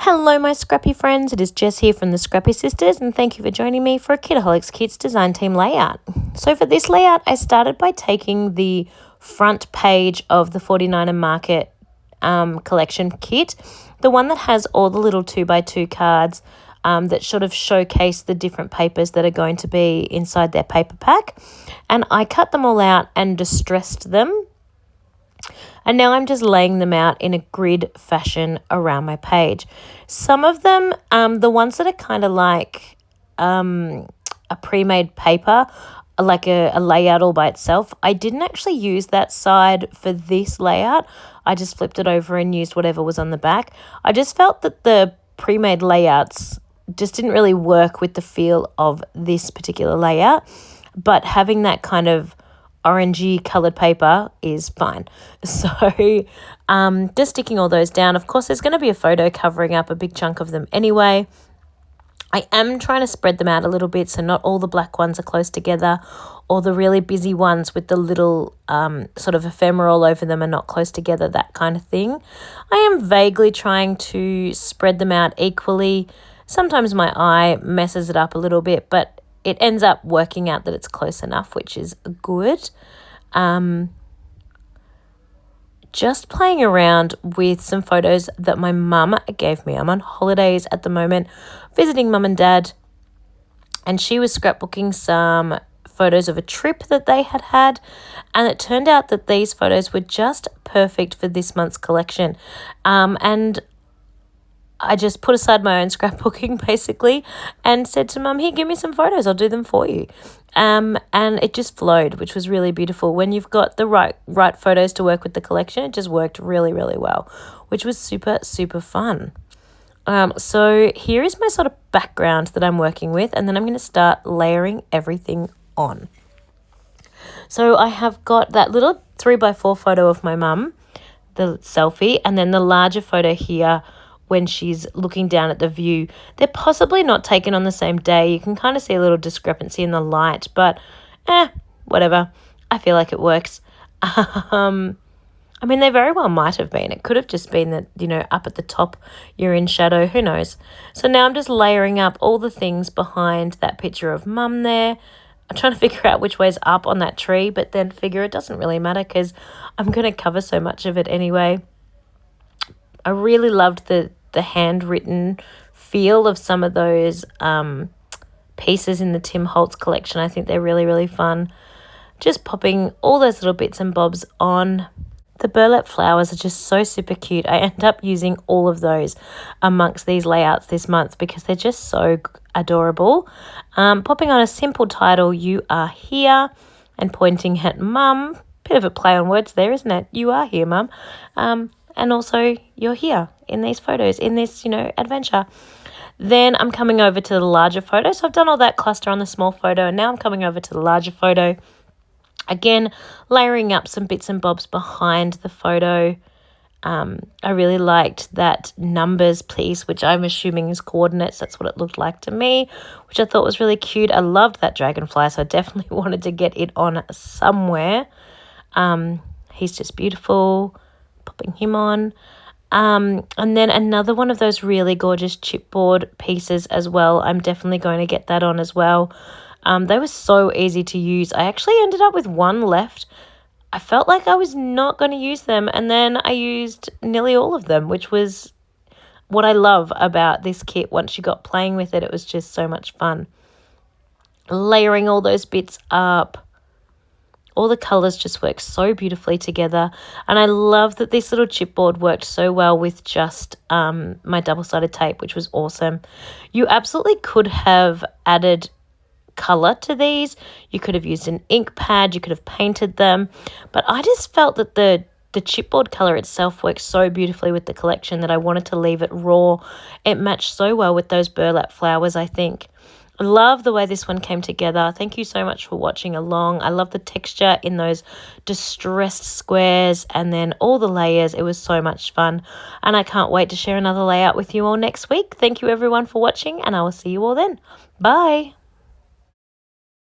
Hello my scrappy friends, it is Jess here from the Scrappy Sisters and thank you for joining me for a Kitaholic Kits design team layout. So for this layout I started by taking the front page of the 49er Market collection kit, the one that has all the little 2x2 cards that sort of showcase the different papers that are going to be inside their paper pack, and I cut them all out and distressed them. And now I'm just laying them out in a grid fashion around my page. Some of them, the ones that are kind of like a pre-made paper, like a layout all by itself, I didn't actually use that side for this layout. I just flipped it over and used whatever was on the back. I just felt that the pre-made layouts just didn't really work with the feel of this particular layout, but having that kind of orangey coloured paper is fine. So just sticking all those down. Of course, there's going to be a photo covering up a big chunk of them anyway. I am trying to spread them out a little bit so not all the black ones are close together, or the really busy ones with the little sort of ephemeral over them are not close together, that kind of thing. I am vaguely trying to spread them out equally. Sometimes my eye messes it up a little bit, but it ends up working out that it's close enough, which is good. Just playing around with some photos that my mum gave me. I'm on holidays at the moment, visiting mum and dad, and she was scrapbooking some photos of a trip that they had had, and it turned out that these photos were just perfect for this month's collection. And I just put aside my own scrapbooking basically and said to Mum, here, give me some photos, I'll do them for you. And it just flowed, which was really beautiful. When you've got the right photos to work with the collection, it just worked really, really well, which was super, super fun. So here is my sort of background that I'm working with, and then I'm going to start layering everything on. So I have got that little 3x4 photo of my mum, the selfie, and then the larger photo here when she's looking down at the view. They're possibly not taken on the same day. You can kind of see a little discrepancy in the light, but whatever. I feel like it works. I mean, they very well might have been. It could have just been that, up at the top you're in shadow. Who knows? So now I'm just layering up all the things behind that picture of Mum there. I'm trying to figure out which way's up on that tree, but then figure it doesn't really matter because I'm going to cover so much of it anyway. I really loved the handwritten feel of some of those pieces in the Tim Holtz collection. I think they're really, really fun. Just popping all those little bits and bobs on. The burlap flowers are just so super cute. I end up using all of those amongst these layouts this month because they're just so adorable. Popping on a simple title, You Are Here, and pointing at Mum. Bit of a play on words there, isn't it? You are here, Mum. And also you're here in these photos, in this, adventure. Then I'm coming over to the larger photo. So I've done all that cluster on the small photo, and now I'm coming over to the larger photo. Again, layering up some bits and bobs behind the photo. I really liked that numbers piece, which I'm assuming is coordinates. That's what it looked like to me, which I thought was really cute. I loved that dragonfly, so I definitely wanted to get it on somewhere. He's just beautiful. Popping him on. And then another one of those really gorgeous chipboard pieces as well. I'm definitely going to get that on as well. They were so easy to use. I actually ended up with one left. I felt like I was not going to use them, and then I used nearly all of them, which was what I love about this kit. Once you got playing with it, it was just so much fun. Layering all those bits up. All the colours just work so beautifully together. And I love that this little chipboard worked so well with just my double-sided tape, which was awesome. You absolutely could have added colour to these. You could have used an ink pad. You could have painted them. But I just felt that the chipboard colour itself works so beautifully with the collection that I wanted to leave it raw. It matched so well with those burlap flowers, I think. I love the way this one came together. Thank you so much for watching along. I love the texture in those distressed squares and then all the layers. It was so much fun, and I can't wait to share another layout with you all next week. Thank you everyone for watching, and I will see you all then. Bye.